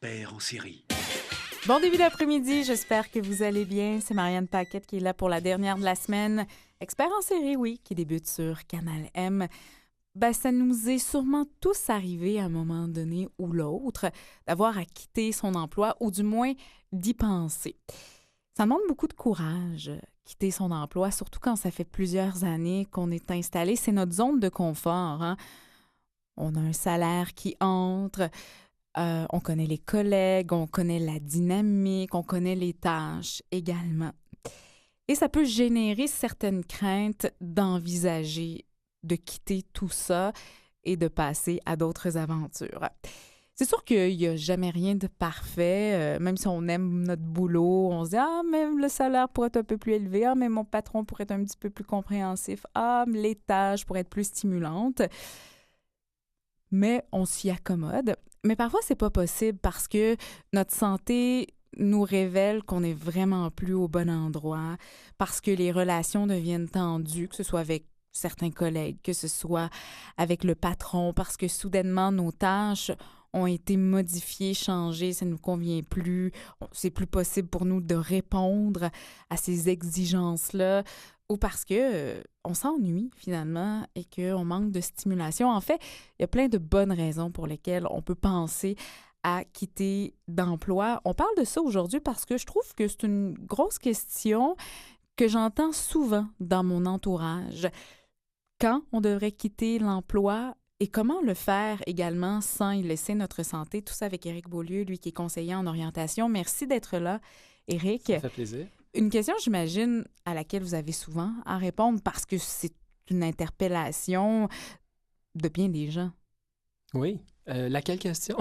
Expert en série. Bon début d'après-midi, j'espère que vous allez bien. C'est Marianne Paquette qui est là pour la dernière de la semaine. Expert en série, oui, qui débute sur Canal M. Ça nous est sûrement tous arrivé à un moment donné ou l'autre d'avoir à quitter son emploi ou du moins d'y penser. Ça demande beaucoup de courage, quitter son emploi, surtout quand ça fait plusieurs années qu'on est installé. C'est notre zone de confort, hein? On a un salaire qui entre, on connaît les collègues, on connaît la dynamique, on connaît les tâches également. Et ça peut générer certaines craintes d'envisager de quitter tout ça et de passer à d'autres aventures. C'est sûr qu'il n'y a jamais rien de parfait. Même si on aime notre boulot, on se dit « Ah, mais le salaire pourrait être un peu plus élevé. Ah, mais mon patron pourrait être un petit peu plus compréhensif. Ah, mais les tâches pourraient être plus stimulantes. » Mais on s'y accommode. Mais parfois, c'est pas possible parce que notre santé nous révèle qu'on n'est vraiment plus au bon endroit, parce que les relations deviennent tendues, que ce soit avec certains collègues, que ce soit avec le patron, parce que soudainement, nos tâches ont été modifiées, changées, ça ne nous convient plus, c'est plus possible pour nous de répondre à ces exigences-là, ou parce que on s'ennuie finalement et qu'on manque de stimulation. En fait, il y a plein de bonnes raisons pour lesquelles on peut penser à quitter d'emploi. On parle de ça aujourd'hui parce que je trouve que c'est une grosse question que j'entends souvent dans mon entourage. Quand on devrait quitter l'emploi et comment le faire également sans y laisser notre santé? Tout ça avec Éric Beaulieu, lui qui est conseiller en orientation. Merci d'être là, Éric. Ça fait plaisir. Une question, j'imagine, à laquelle vous avez souvent à répondre parce que c'est une interpellation de bien des gens. Oui. Laquelle question?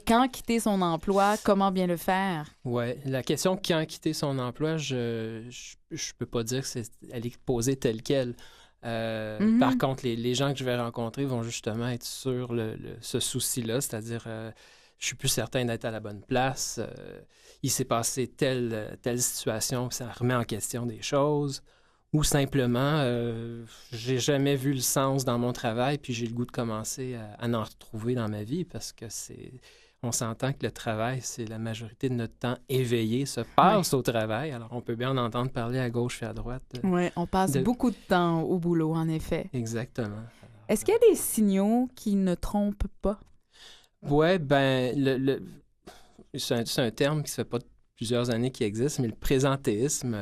Quand quitter son emploi, comment bien le faire? Oui. La question « quand quitter son emploi », je peux pas dire qu'elle est posée telle quelle. Par contre, les gens que je vais rencontrer vont justement être sur ce souci-là, c'est-à-dire je suis plus certain d'être à la bonne place, il s'est passé telle situation que ça remet en question des choses, ou simplement j'ai jamais vu le sens dans mon travail puis j'ai le goût de commencer à en retrouver dans ma vie parce que on s'entend que le travail, c'est la majorité de notre temps éveillé se passe au travail. Alors, on peut bien en entendre parler à gauche et à droite. Oui, on passe beaucoup de temps au boulot, en effet. Exactement. Alors, est-ce qu'il y a des signaux qui ne trompent pas? Oui, c'est un terme qui ne fait pas plusieurs années qu'il existe, mais le présentéisme,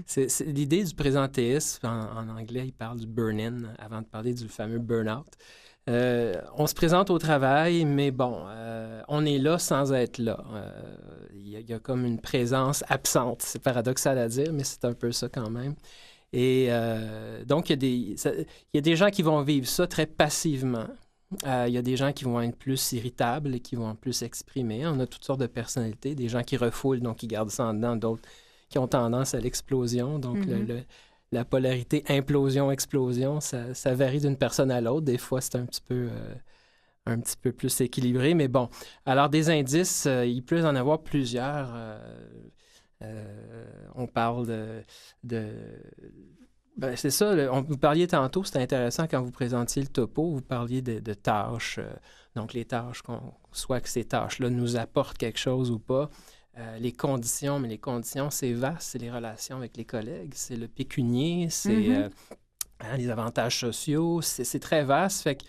c'est l'idée du présentéisme, en anglais, il parle du burn-in avant de parler du fameux burn-out. On se présente au travail, mais on est là sans être là. Il y a comme une présence absente. C'est paradoxal à dire, mais c'est un peu ça quand même. Et donc, il y a des gens qui vont vivre ça très passivement. Il y a des gens qui vont être plus irritables et qui vont plus exprimer. On a toutes sortes de personnalités. Des gens qui refoulent, donc qui gardent ça en dedans. D'autres qui ont tendance à l'explosion. Donc, la polarité implosion-explosion, ça varie d'une personne à l'autre. Des fois, c'est un petit peu plus équilibré. Mais bon, alors des indices, il peut en avoir plusieurs. On parle c'est ça, vous parliez tantôt, c'était intéressant quand vous présentiez le topo, vous parliez de tâches. Donc, les tâches, soit que ces tâches-là nous apportent quelque chose ou pas. Les conditions, mais les conditions, c'est vaste, c'est les relations avec les collègues, c'est le pécunier, c'est les avantages sociaux, c'est très vaste. Fait que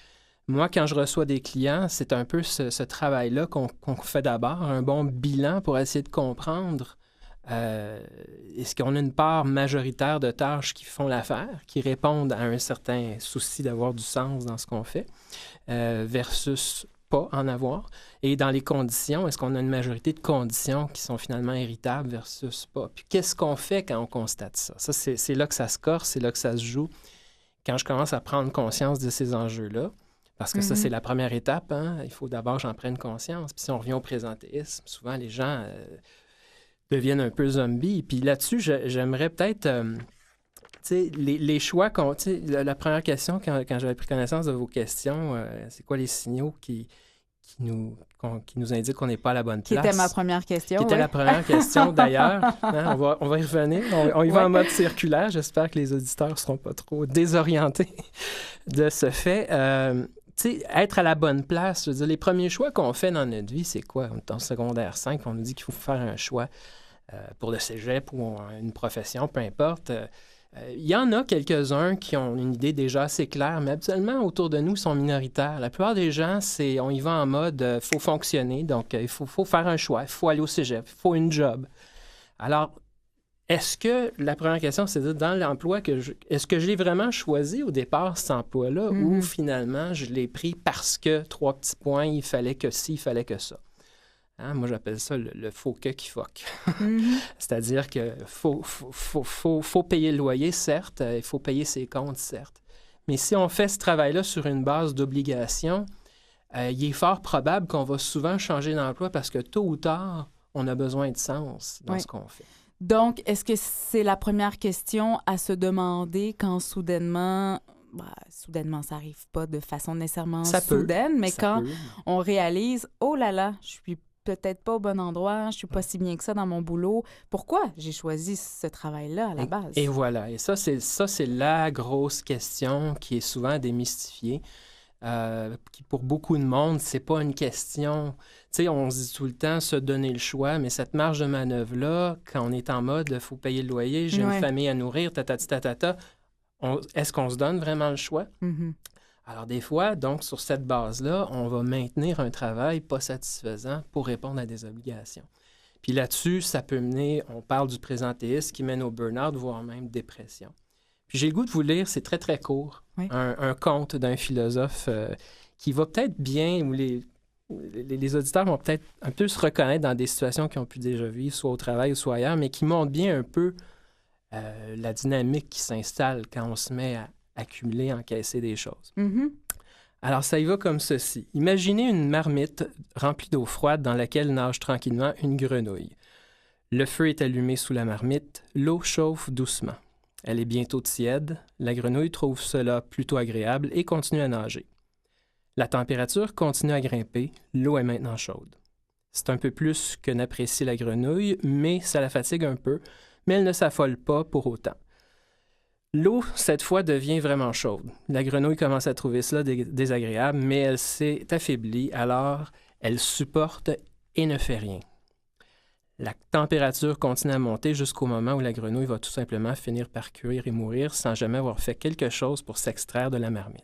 moi, quand je reçois des clients, c'est un peu ce travail-là qu'on fait d'abord, un bon bilan pour essayer de comprendre est-ce qu'on a une part majoritaire de tâches qui font l'affaire, qui répondent à un certain souci d'avoir du sens dans ce qu'on fait, versus pas en avoir. Et dans les conditions, est-ce qu'on a une majorité de conditions qui sont finalement héritables versus pas? Puis qu'est-ce qu'on fait quand on constate ça? Ça, c'est là que ça se corse, c'est là que ça se joue. Quand je commence à prendre conscience de ces enjeux-là, parce que ça, c'est la première étape, hein? Il faut d'abord que j'en prenne conscience. Puis si on revient au présentéisme, souvent les gens deviennent un peu zombies. Puis là-dessus, j'aimerais peut-être... les choix la première question, quand j'avais pris connaissance de vos questions, c'est quoi les signaux qui nous indiquent qu'on n'est pas à la bonne place? Qui était ma première question. Qui était la première question, d'ailleurs. Hein, on va y revenir. On y va en mode circulaire. J'espère que les auditeurs ne seront pas trop désorientés de ce fait. tu sais, être à la bonne place, je veux dire, les premiers choix qu'on fait dans notre vie, c'est quoi? On est en secondaire 5, on nous dit qu'il faut faire un choix pour le cégep ou une profession, peu importe. Il y en a quelques-uns qui ont une idée déjà assez claire, mais habituellement, autour de nous, ils sont minoritaires. La plupart des gens, on y va en mode faut fonctionner, donc il faut faire un choix, il faut aller au cégep, il faut une job. Alors, est-ce que, la première question, c'est de dire, dans l'emploi, est-ce que je l'ai vraiment choisi au départ, cet emploi-là, ou finalement, je l'ai pris parce que 3 petits points, il fallait que ci, il fallait que ça? Hein, moi, j'appelle ça le faux que qui fuck. C'est-à-dire qu'il faut payer le loyer, certes, il faut payer ses comptes, certes. Mais si on fait ce travail-là sur une base d'obligation, il est fort probable qu'on va souvent changer d'emploi parce que tôt ou tard, on a besoin de sens dans ce qu'on fait. Donc, est-ce que c'est la première question à se demander quand soudainement, ça n'arrive pas de façon nécessairement soudaine, mais quand on réalise, oh là là, je suis peut-être pas au bon endroit, je suis pas si bien que ça dans mon boulot. Pourquoi j'ai choisi ce travail-là à la base? Et voilà. Et ça, c'est la grosse question qui est souvent démystifiée. Qui, pour beaucoup de monde, c'est pas une question... Tu sais, on se dit tout le temps se donner le choix, mais cette marge de manœuvre-là, quand on est en mode, il faut payer le loyer, j'ai une famille à nourrir, est-ce qu'on se donne vraiment le choix? Alors, des fois, donc, sur cette base-là, on va maintenir un travail pas satisfaisant pour répondre à des obligations. Puis là-dessus, ça peut mener, on parle du présentéisme qui mène au burn-out, voire même dépression. Puis j'ai le goût de vous lire, c'est très, très court, un conte d'un philosophe qui va peut-être bien, ou les auditeurs vont peut-être un peu se reconnaître dans des situations qu'ils ont pu déjà vivre, soit au travail ou soit ailleurs, mais qui montre bien un peu la dynamique qui s'installe quand on se met à accumuler, encaisser des choses. Alors, ça y va comme ceci. Imaginez une marmite remplie d'eau froide dans laquelle nage tranquillement une grenouille. Le feu est allumé sous la marmite, l'eau chauffe doucement. Elle est bientôt tiède, la grenouille trouve cela plutôt agréable et continue à nager. La température continue à grimper, l'eau est maintenant chaude. C'est un peu plus que n'apprécie la grenouille, mais ça la fatigue un peu, mais elle ne s'affole pas pour autant. L'eau, cette fois, devient vraiment chaude. La grenouille commence à trouver cela désagréable, mais elle s'est affaiblie, alors elle supporte et ne fait rien. La température continue à monter jusqu'au moment où la grenouille va tout simplement finir par cuire et mourir sans jamais avoir fait quelque chose pour s'extraire de la marmite.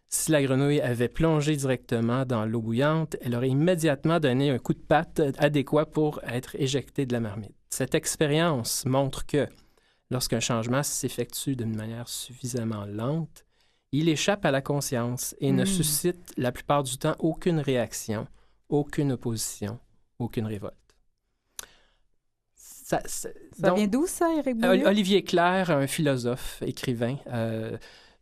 Si la grenouille avait plongé directement dans l'eau bouillante, elle aurait immédiatement donné un coup de patte adéquat pour être éjectée de la marmite. Cette expérience montre que, lorsqu'un changement s'effectue d'une manière suffisamment lente, il échappe à la conscience et ne suscite la plupart du temps aucune réaction, aucune opposition, aucune révolte. Ça vient d'où, ça, Éric Beaulieu? Olivier Clerc, un philosophe, écrivain.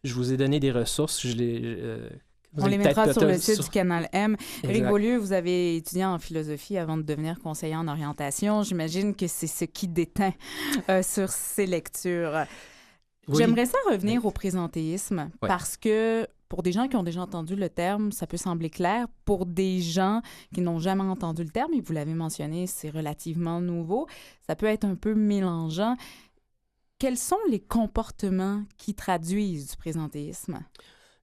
Je vous ai donné des ressources. On les mettra sur le site du Canal M. Éric Beaulieu, vous avez étudié en philosophie avant de devenir conseiller en orientation. J'imagine que c'est ce qui déteint sur ces lectures. Oui. J'aimerais ça revenir au présentéisme parce que pour des gens qui ont déjà entendu le terme, ça peut sembler clair. Pour des gens qui n'ont jamais entendu le terme, et vous l'avez mentionné, c'est relativement nouveau, ça peut être un peu mélangeant. Quels sont les comportements qui traduisent du présentéisme?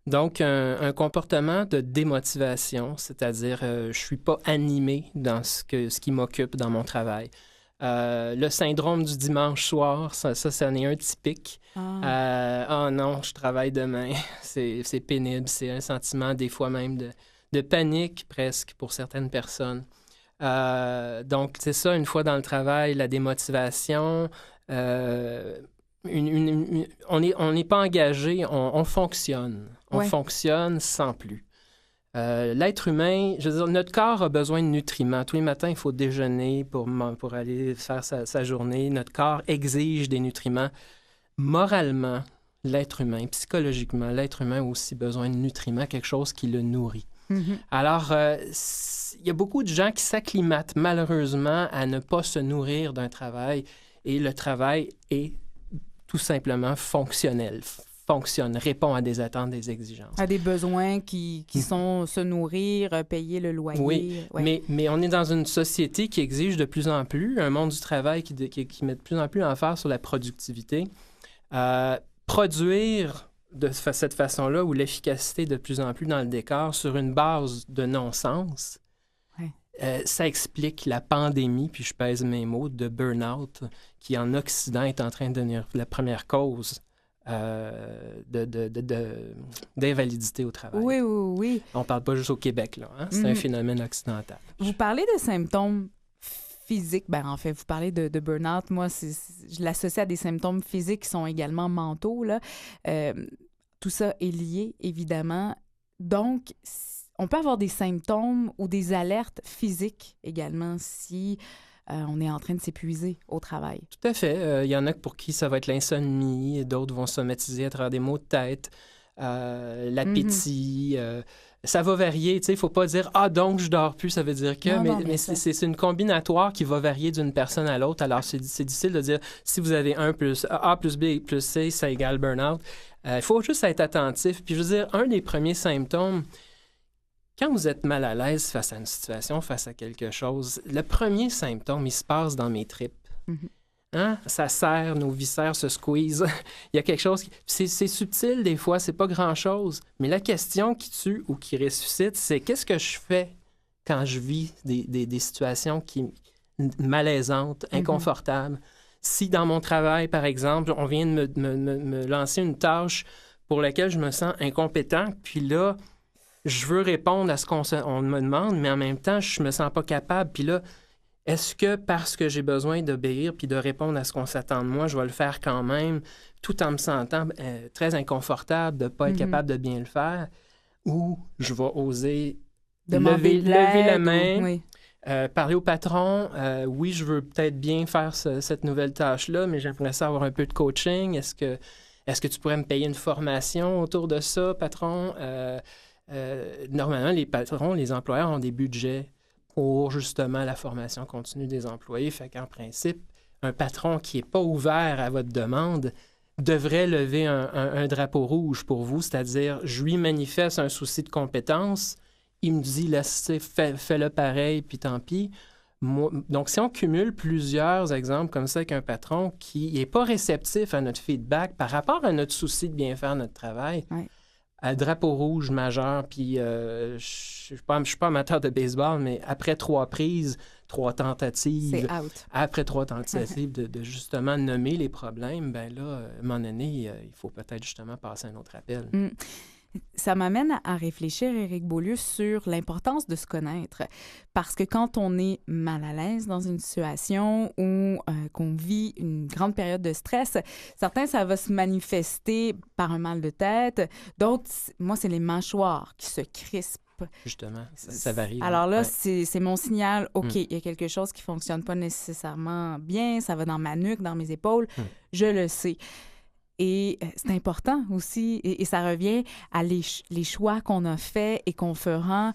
Donc, un comportement de démotivation, c'est-à-dire je ne suis pas animé dans ce qui m'occupe dans mon travail. Le syndrome du dimanche soir, ça en est un typique. Oh non, je travaille demain. C'est pénible. C'est un sentiment, des fois même, de panique presque pour certaines personnes. Donc, c'est ça, une fois dans le travail, la démotivation. On n'est pas engagé, on fonctionne. On fonctionne sans plus. L'être humain, je veux dire, notre corps a besoin de nutriments. Tous les matins, il faut déjeuner pour aller faire sa journée. Notre corps exige des nutriments. Moralement, l'être humain, psychologiquement, l'être humain a aussi besoin de nutriments, quelque chose qui le nourrit. Alors, il y a beaucoup de gens qui s'acclimatent malheureusement à ne pas se nourrir d'un travail et le travail est tout simplement fonctionnel. Répond à des attentes, des exigences. À des besoins qui sont se nourrir, payer le loyer. Oui, mais on est dans une société qui exige de plus en plus, un monde du travail qui met de plus en plus l'emphase sur la productivité. Produire de cette façon-là, ou l'efficacité de plus en plus dans le décor sur une base de non-sens, ça explique la pandémie, puis je pèse mes mots, de burn-out, qui en Occident est en train de devenir la première cause d'invalidité au travail. Oui, oui, oui. On ne parle pas juste au Québec, là. Hein? C'est un phénomène occidental. Vous parlez de symptômes physiques. Ben, en fait, vous parlez de burn-out. Moi, je l'associe à des symptômes physiques qui sont également mentaux, là. Tout ça est lié, évidemment. Donc, on peut avoir des symptômes ou des alertes physiques également si on est en train de s'épuiser au travail. Tout à fait. Il y en a pour qui ça va être l'insomnie, d'autres vont somatiser à travers des maux de tête, l'appétit. Ça va varier. Il ne faut pas dire « Ah, donc je dors plus », ça veut dire que... Non, mais c'est une combinatoire qui va varier d'une personne à l'autre. Alors, c'est difficile de dire si vous avez A plus B plus C, ça égale burn-out. Il faut juste être attentif. Puis je veux dire, un des premiers symptômes... Quand vous êtes mal à l'aise face à une situation, face à quelque chose, le premier symptôme, il se passe dans mes tripes. Hein? Ça serre, nos viscères se squeeze. Il y a quelque chose... C'est subtil des fois, c'est pas grand-chose. Mais la question qui tue ou qui ressuscite, c'est qu'est-ce que je fais quand je vis des situations malaisantes, inconfortables? Si dans mon travail, par exemple, on vient de me lancer une tâche pour laquelle je me sens incompétent, puis là... Je veux répondre à ce qu'on me demande, mais en même temps, je me sens pas capable. Puis là, est-ce que parce que j'ai besoin d'obéir puis de répondre à ce qu'on s'attend de moi, je vais le faire quand même, tout en me sentant très inconfortable de ne pas être capable de bien le faire, ou je vais oser lever la main, parler au patron, oui, je veux peut-être bien faire cette nouvelle tâche-là, mais j'aimerais ça avoir un peu de coaching. Est-ce que tu pourrais me payer une formation autour de ça, patron? Normalement, les patrons, les employeurs ont des budgets pour justement la formation continue des employés. Fait qu'en principe, un patron qui n'est pas ouvert à votre demande devrait lever un drapeau rouge pour vous, c'est-à-dire, je lui manifeste un souci de compétence, il me dit, fais-le pareil, puis tant pis. Donc, si on cumule plusieurs exemples comme ça avec un patron qui n'est pas réceptif à notre feedback par rapport à notre souci de bien faire notre travail, à drapeau rouge majeur, puis je suis pas amateur de baseball, mais après 3 prises, 3 tentatives, c'est out. Après 3 tentatives de justement nommer les problèmes, ben là, à un moment donné, il faut peut-être justement passer un autre appel. Ça m'amène à réfléchir, Éric Beaulieu, sur l'importance de se connaître. Parce que quand on est mal à l'aise dans une situation ou qu'on vit une grande période de stress, certains, ça va se manifester par un mal de tête. D'autres, moi, c'est les mâchoires qui se crispent. Justement, ça varie. Alors là, c'est mon signal. OK, il y a quelque chose qui ne fonctionne pas nécessairement bien. Ça va dans ma nuque, dans mes épaules. Je le sais. Et c'est important aussi, et ça revient à les choix qu'on a faits et qu'on fera,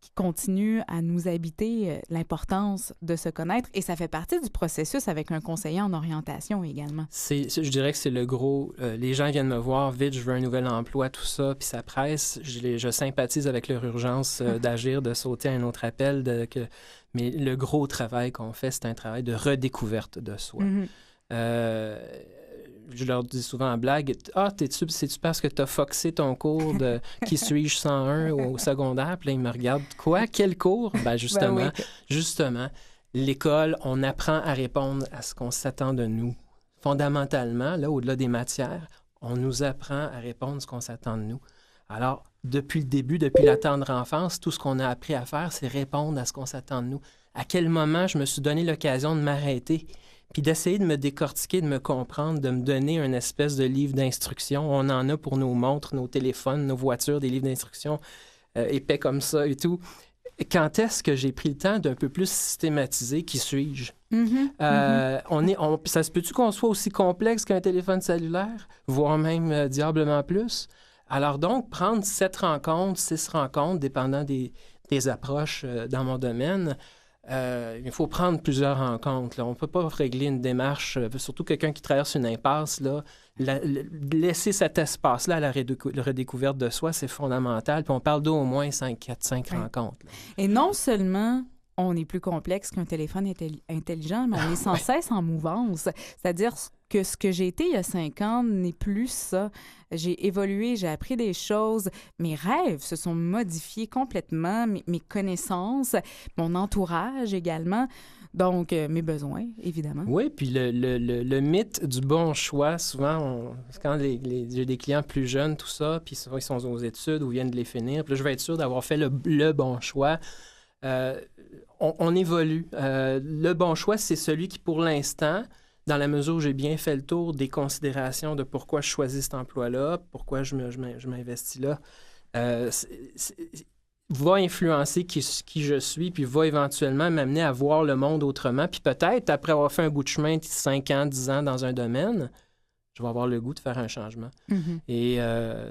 qui continuent à nous habiter, l'importance de se connaître. Et ça fait partie du processus avec un conseiller en orientation également. Je dirais que c'est le gros... les gens viennent me voir, vite, je veux un nouvel emploi, tout ça, puis ça presse. Je sympathise avec leur urgence d'agir, de sauter à un autre appel. Mais le gros travail qu'on fait, c'est un travail de redécouverte de soi. Je leur dis souvent en blague, « Ah, c'est-tu parce que tu as foxé ton cours de « Qui suis-je 101 » au secondaire? » Puis là, ils me regardent, « Quoi? Quel cours? » Ben justement, l'école, on apprend à répondre à ce qu'on s'attend de nous. Fondamentalement, là, au-delà des matières, on nous apprend à répondre à ce qu'on s'attend de nous. Alors, depuis le début, depuis la tendre enfance, tout ce qu'on a appris à faire, c'est répondre à ce qu'on s'attend de nous. À quel moment je me suis donné l'occasion de m'arrêter puis d'essayer de me décortiquer, de me comprendre, de me donner une espèce de livre d'instruction. On en a pour nos montres, nos téléphones, nos voitures, des livres d'instruction épais comme ça et tout. Quand est-ce que j'ai pris le temps d'un peu plus systématiser qui suis-je? Ça se peut-tu qu'on soit aussi complexe qu'un téléphone cellulaire, voire même diablement plus? Alors donc, prendre 7 rencontres, 6 rencontres, dépendant des approches dans mon domaine, il faut prendre plusieurs rencontres. Là. On ne peut pas régler une démarche, surtout quelqu'un qui traverse une impasse. Là, laisser cet espace-là à la redécouverte de soi, c'est fondamental. Puis on parle d'au moins 5 rencontres. Là. Et non seulement on est plus complexe qu'un téléphone intelligent, mais on est sans cesse en mouvance. C'est-à-dire que ce que j'ai été il y a 5 ans n'est plus ça. J'ai évolué, j'ai appris des choses. Mes rêves se sont modifiés complètement, mes connaissances, mon entourage également. Donc, mes besoins, évidemment. Oui, puis le mythe du bon choix, souvent, quand j'ai des clients plus jeunes, tout ça, puis souvent, ils sont aux études ou viennent de les finir, puis là, je vais être sûr d'avoir fait le bon choix. On évolue. Le bon choix, c'est celui qui, pour l'instant, dans la mesure où j'ai bien fait le tour des considérations de pourquoi je choisis cet emploi-là, pourquoi je m'investis là, va influencer qui je suis, puis va éventuellement m'amener à voir le monde autrement. Puis peut-être, après avoir fait un bout de chemin de 5 ans, 10 ans dans un domaine, je vais avoir le goût de faire un changement. Mm-hmm. Et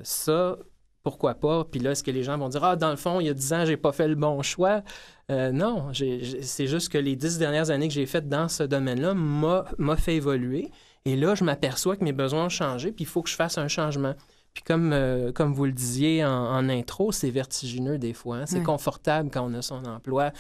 ça, pourquoi pas? Puis là, est-ce que les gens vont dire « Ah, dans le fond, il y a 10 ans, j'ai pas fait le bon choix. » Non, c'est juste que les 10 dernières années que j'ai faites dans ce domaine-là m'a fait évoluer. Et là, je m'aperçois que mes besoins ont changé, puis il faut que je fasse un changement. Puis comme vous le disiez en intro, c'est vertigineux des fois. Hein? C'est confortable quand on a son emploi.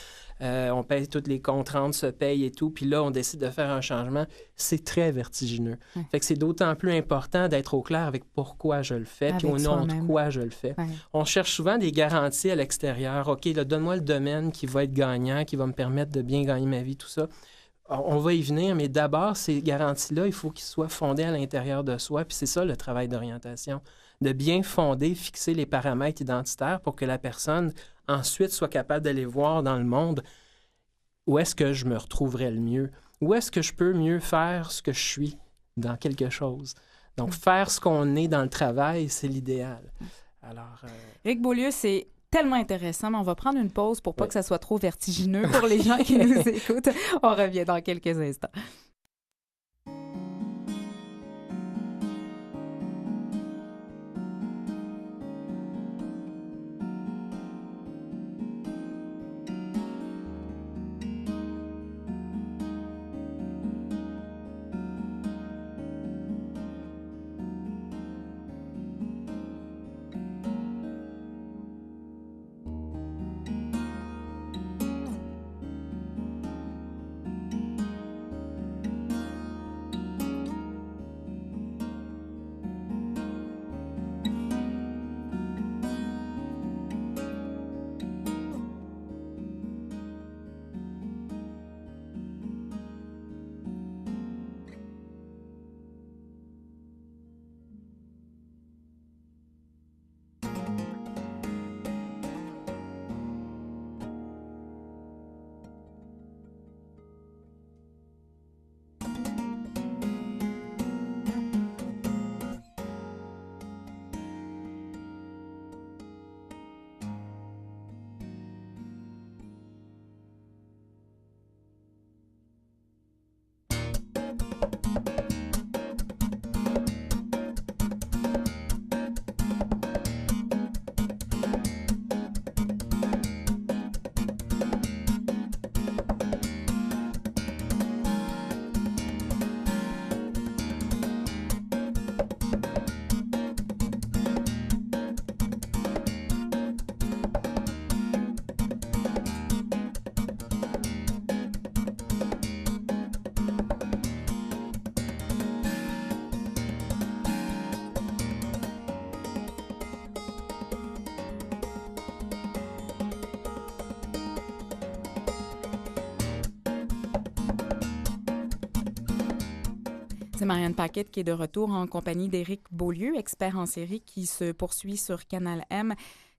On paye toutes les comptes-rendes, se paye et tout. Puis là, on décide de faire un changement. C'est très vertigineux. Fait que c'est d'autant plus important d'être au clair avec pourquoi je le fais, puis au nom de quoi je le fais. On cherche souvent des garanties à l'extérieur. OK, là, donne-moi le domaine qui va être gagnant, qui va me permettre de bien gagner ma vie, tout ça. On va y venir, mais d'abord, ces garanties-là, il faut qu'ils soient fondés à l'intérieur de soi. Puis c'est ça, le travail d'orientation, de bien fonder, fixer les paramètres identitaires pour que la personne, ensuite, soit capable d'aller voir dans le monde où est-ce que je me retrouverais le mieux, où est-ce que je peux mieux faire ce que je suis dans quelque chose. Donc, faire ce qu'on est dans le travail, c'est l'idéal. Alors, Éric Beaulieu, c'est tellement intéressant, mais on va prendre une pause pour pas que ça soit trop vertigineux pour les gens qui nous écoutent. On revient dans quelques instants. C'est Marianne Paquette qui est de retour en compagnie d'Éric Beaulieu, expert en série qui se poursuit sur Canal M.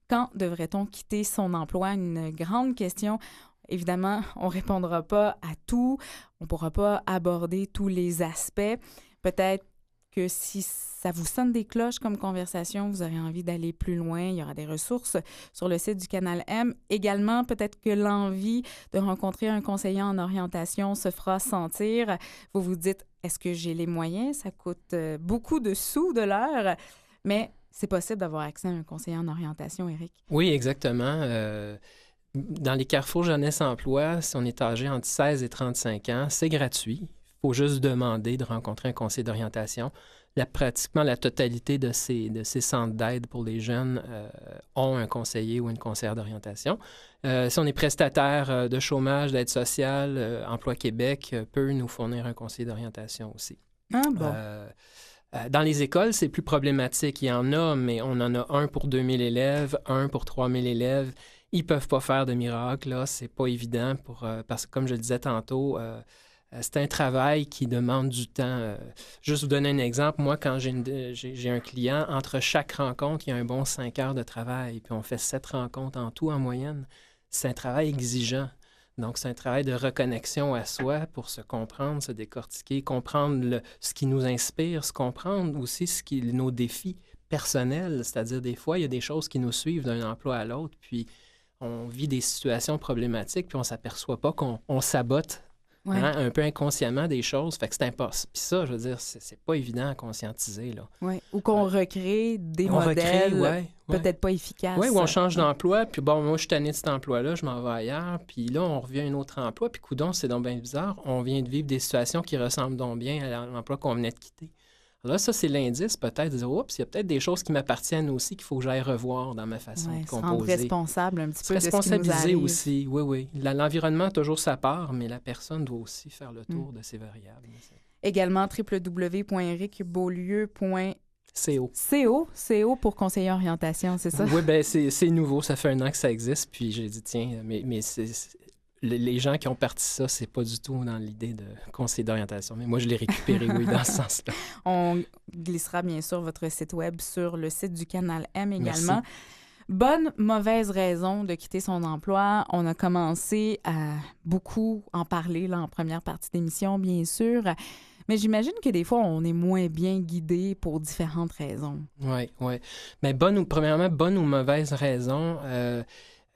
Quand devrait-on quitter son emploi? Une grande question. Évidemment, on ne répondra pas à tout. On ne pourra pas aborder tous les aspects. Peut-être que si ça vous sonne des cloches comme conversation, vous aurez envie d'aller plus loin. Il y aura des ressources sur le site du Canal M. Également, peut-être que l'envie de rencontrer un conseiller en orientation se fera sentir. Vous vous dites, est-ce que j'ai les moyens? Ça coûte beaucoup de sous de l'heure, mais c'est possible d'avoir accès à un conseiller en orientation, Éric. Oui, exactement. Dans les carrefours jeunesse-emploi, si on est âgé entre 16 et 35 ans, c'est gratuit. faut juste demander de rencontrer un conseiller d'orientation. Pratiquement la totalité de ces centres d'aide pour les jeunes ont un conseiller ou une conseillère d'orientation. Si on est prestataire de chômage, d'aide sociale, Emploi Québec peut nous fournir un conseiller d'orientation aussi. Ah bon. Dans les écoles, c'est plus problématique. Il y en a, mais on en a un pour 2000 élèves, un pour 3000 élèves. Ils ne peuvent pas faire de miracle, là. C'est pas évident parce que, comme je le disais tantôt, c'est un travail qui demande du temps. Juste vous donner un exemple, moi, quand j'ai un client, entre chaque rencontre, il y a un bon 5 heures de travail, puis on fait 7 rencontres en tout en moyenne. C'est un travail exigeant. Donc, c'est un travail de reconnexion à soi pour se comprendre, se décortiquer, comprendre ce qui nous inspire, se comprendre aussi nos défis personnels. C'est-à-dire, des fois, il y a des choses qui nous suivent d'un emploi à l'autre, puis on vit des situations problématiques, puis on ne s'aperçoit pas qu'on sabote un peu inconsciemment des choses. Fait que c'est impossible. Puis ça, je veux dire, c'est pas évident à conscientiser, là. Oui, ou qu'on recrée des modèles peut-être pas efficaces. Oui, ou on change d'emploi, puis bon, moi, je suis tanné de cet emploi-là, je m'en vais ailleurs, puis là, on revient à un autre emploi, puis coudonc, c'est donc bien bizarre, on vient de vivre des situations qui ressemblent donc bien à l'emploi qu'on venait de quitter. Alors là, ça, c'est l'indice, peut-être, de dire, oups, il y a peut-être des choses qui m'appartiennent aussi qu'il faut que j'aille revoir dans ma façon de composer. Se rendre responsable un petit peu de ce qui nous responsabiliser arrive. aussi, oui. L'environnement a toujours sa part, mais la personne doit aussi faire le tour de ses variables. Également, www.ericbeaulieu.co pour conseiller orientation, c'est ça? Oui, bien, c'est nouveau. Ça fait 1 an que ça existe. Puis j'ai dit, tiens, mais les gens qui ont parti ça, c'est pas du tout dans l'idée de conseiller d'orientation. Mais moi, je l'ai récupéré, oui, dans ce sens-là. On glissera bien sûr votre site web sur le site du Canal M également. Merci. Bonne, mauvaise raison de quitter son emploi. On a commencé à beaucoup en parler là, en première partie d'émission, bien sûr. Mais j'imagine que des fois, on est moins bien guidé pour différentes raisons. Oui. Mais premièrement, bonne ou mauvaise raison,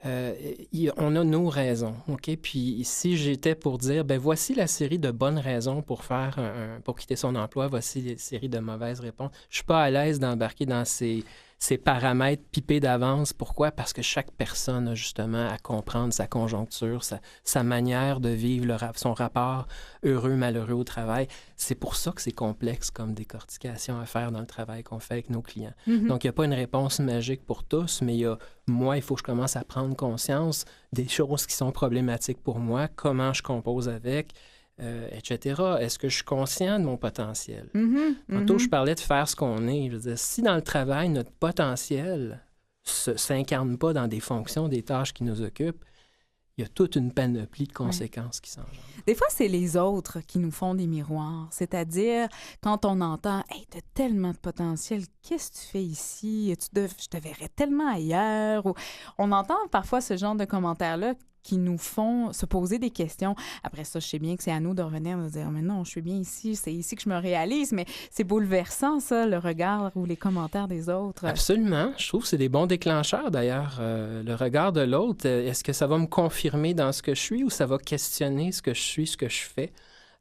on a nos raisons, OK? Puis si j'étais pour dire, ben voici la série de bonnes raisons pour pour quitter son emploi, voici les séries de mauvaises réponses, je suis pas à l'aise d'embarquer dans ces paramètres pipés d'avance. Pourquoi? Parce que chaque personne a justement à comprendre sa conjoncture, sa manière de vivre son rapport heureux, malheureux au travail. C'est pour ça que c'est complexe comme décortication à faire dans le travail qu'on fait avec nos clients. Mm-hmm. Donc, il n'y a pas une réponse magique pour tous, mais il faut que je commence à prendre conscience des choses qui sont problématiques pour moi, comment je compose avec, etc. Est-ce que je suis conscient de mon potentiel? Tantôt, je parlais de faire ce qu'on est. Je veux dire, si dans le travail, notre potentiel ne s'incarne pas dans des fonctions, des tâches qui nous occupent, il y a toute une panoplie de conséquences qui s'engendrent. Des fois, c'est les autres qui nous font des miroirs. C'est-à-dire, quand on entend « Hey, t'as tellement de potentiel, qu'est-ce que tu fais ici? Je te verrais tellement ailleurs. » Ou on entend parfois ce genre de commentaires-là qui nous font se poser des questions. Après ça, je sais bien que c'est à nous de revenir et de dire « Mais non, je suis bien ici, c'est ici que je me réalise. » Mais c'est bouleversant, ça, le regard ou les commentaires des autres. Absolument. Je trouve que c'est des bons déclencheurs, d'ailleurs. Le regard de l'autre, est-ce que ça va me confirmer dans ce que je suis ou ça va questionner ce que je suis, ce que je fais?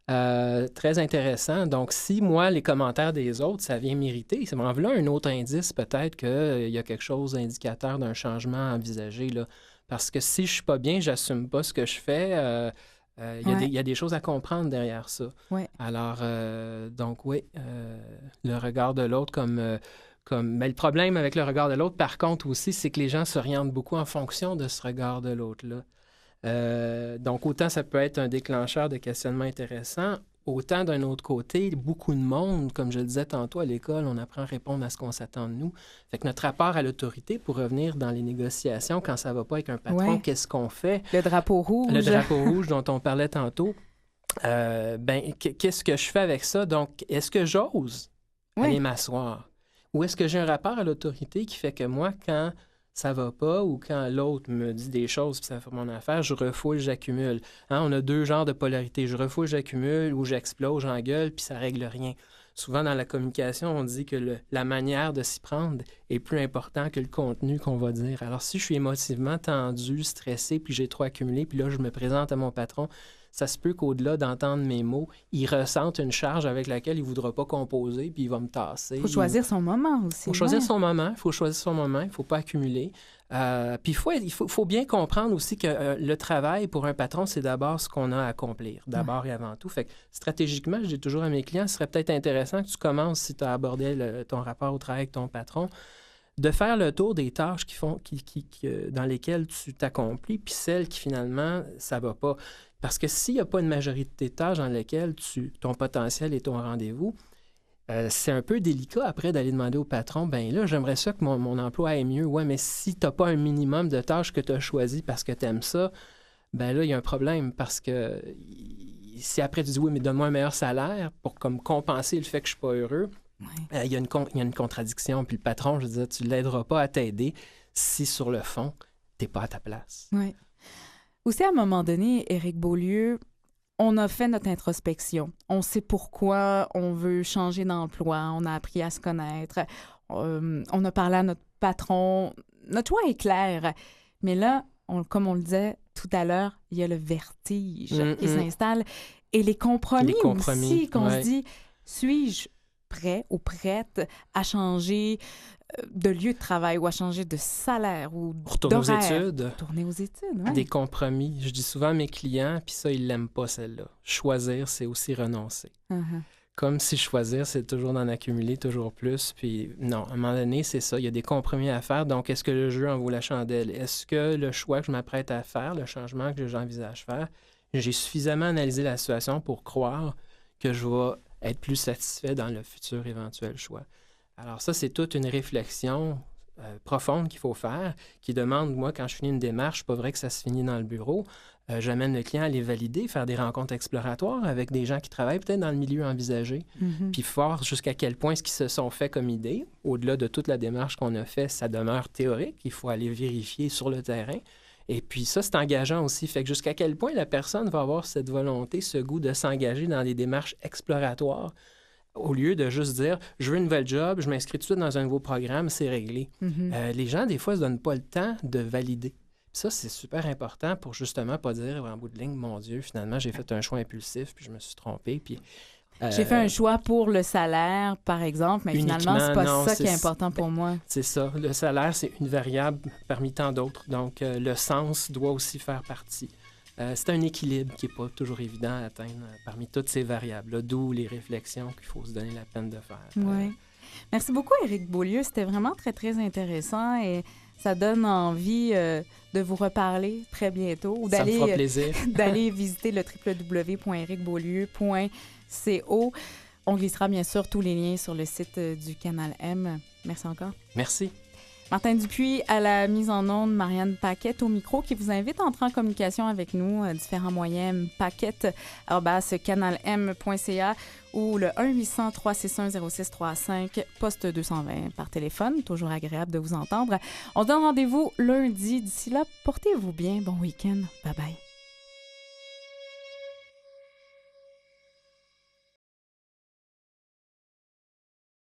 Très intéressant. Donc, si moi, les commentaires des autres, ça vient m'irriter, ça m'en un autre indice, peut-être qu'il y a quelque chose d'indicateur d'un changement envisagé, là. Parce que si je suis pas bien, j'assume pas ce que je fais. Il y a des choses à comprendre derrière ça. Ouais. Alors, donc oui, le regard de l'autre mais le problème avec le regard de l'autre, par contre, aussi, c'est que les gens s'orientent beaucoup en fonction de ce regard de l'autre-là. Donc, autant ça peut être un déclencheur de questionnement intéressant, autant d'un autre côté, beaucoup de monde, comme je le disais tantôt à l'école, on apprend à répondre à ce qu'on s'attend de nous. Fait que notre rapport à l'autorité, pour revenir dans les négociations, quand ça ne va pas avec un patron, qu'est-ce qu'on fait? Le drapeau rouge. Le drapeau rouge dont on parlait tantôt. Qu'est-ce que je fais avec ça? Donc, est-ce que j'ose aller m'asseoir? Ou est-ce que j'ai un rapport à l'autorité qui fait que moi, quand ça va pas ou quand l'autre me dit des choses puis ça fait mon affaire, je refoule, j'accumule. On a 2 genres de polarité. Je refoule, j'accumule ou j'explose, j'engueule puis ça règle rien. Souvent, dans la communication, on dit que la manière de s'y prendre est plus important que le contenu qu'on va dire. Alors, si je suis émotivement tendu, stressé puis j'ai trop accumulé puis là, je me présente à mon patron, ça se peut qu'au-delà d'entendre mes mots, il ressente une charge avec laquelle il ne voudra pas composer, puis il va me tasser. Il faut choisir son moment aussi. Il faut choisir son moment, il ne faut pas accumuler. Puis il faut bien comprendre aussi que le travail pour un patron, c'est d'abord ce qu'on a à accomplir, d'abord et avant tout. Fait que stratégiquement, je dis toujours à mes clients, ce serait peut-être intéressant que tu commences, si tu as abordé ton rapport au travail avec ton patron, de faire le tour des tâches dans lesquelles tu t'accomplis, puis celles qui finalement, ça ne va pas. Parce que s'il n'y a pas une majorité de tâches dans lesquelles ton potentiel est ton rendez-vous, c'est un peu délicat après d'aller demander au patron, bien là, j'aimerais ça que mon emploi aille mieux. Ouais, mais si tu n'as pas un minimum de tâches que tu as choisies parce que tu aimes ça, bien là, il y a un problème parce que si après tu dis oui, mais donne-moi un meilleur salaire pour comme compenser le fait que je ne suis pas heureux, il y a une contradiction. Puis le patron, je veux dire, tu ne l'aideras pas à t'aider si sur le fond, tu n'es pas à ta place. Oui. Aussi, à un moment donné, Éric Beaulieu, on a fait notre introspection. On sait pourquoi on veut changer d'emploi. On a appris à se connaître. On a parlé à notre patron. Notre choix est clair. Mais là, comme on le disait tout à l'heure, il y a le vertige qui s'installe. Et les compromis aussi, qu'on se dit, suis-je prêt ou prête à changer de lieu de travail ou à changer de salaire ou d'horaire. Retourner aux études, oui. Des compromis. Je dis souvent à mes clients, puis ça, ils ne l'aiment pas, celle-là. Choisir, c'est aussi renoncer. Comme si choisir, c'est toujours d'en accumuler toujours plus. Puis non, à un moment donné, c'est ça. Il y a des compromis à faire. Donc, est-ce que le jeu en vaut la chandelle? Est-ce que le choix que je m'apprête à faire, le changement que j'envisage faire, j'ai suffisamment analysé la situation pour croire que je vais être plus satisfait dans le futur éventuel choix? Alors ça, c'est toute une réflexion profonde qu'il faut faire, qui demande, moi, quand je finis une démarche, c'est pas vrai que ça se finit dans le bureau. J'amène le client à les valider, faire des rencontres exploratoires avec des gens qui travaillent peut-être dans le milieu envisagé, puis voir jusqu'à quel point ce qu'ils se sont fait comme idée. Au-delà de toute la démarche qu'on a fait, ça demeure théorique. Il faut aller vérifier sur le terrain. Et puis ça, c'est engageant aussi. Fait que jusqu'à quel point la personne va avoir cette volonté, ce goût de s'engager dans des démarches exploratoires, au lieu de juste dire « je veux une nouvelle job, je m'inscris tout de suite dans un nouveau programme, c'est réglé ». Les gens, des fois, ne se donnent pas le temps de valider. Ça, c'est super important pour justement pas dire en bout de ligne « mon Dieu, finalement, j'ai fait un choix impulsif, puis je me suis trompé ». Puis j'ai fait un choix pour le salaire, par exemple, mais finalement, c'est pas ça qui est important pour moi. C'est ça. Le salaire, c'est une variable parmi tant d'autres. Donc, le sens doit aussi faire partie. C'est un équilibre qui n'est pas toujours évident à atteindre parmi toutes ces variables-là, d'où les réflexions qu'il faut se donner la peine de faire. Oui. Merci beaucoup, Éric Beaulieu. C'était vraiment très, très intéressant et ça donne envie de vous reparler très bientôt ou ça me fera plaisir. d'aller visiter le www.ericbeaulieu.co. On glissera bien sûr tous les liens sur le site du Canal M. Merci encore. Merci. Martin Dupuis à la mise en onde, Marianne Paquette au micro qui vous invite à entrer en communication avec nous, différents moyens, paquette@canalm.ca ou le 1-800-361-0635, poste 220 par téléphone. Toujours agréable de vous entendre. On se donne rendez-vous lundi. D'ici là, portez-vous bien. Bon week-end. Bye bye.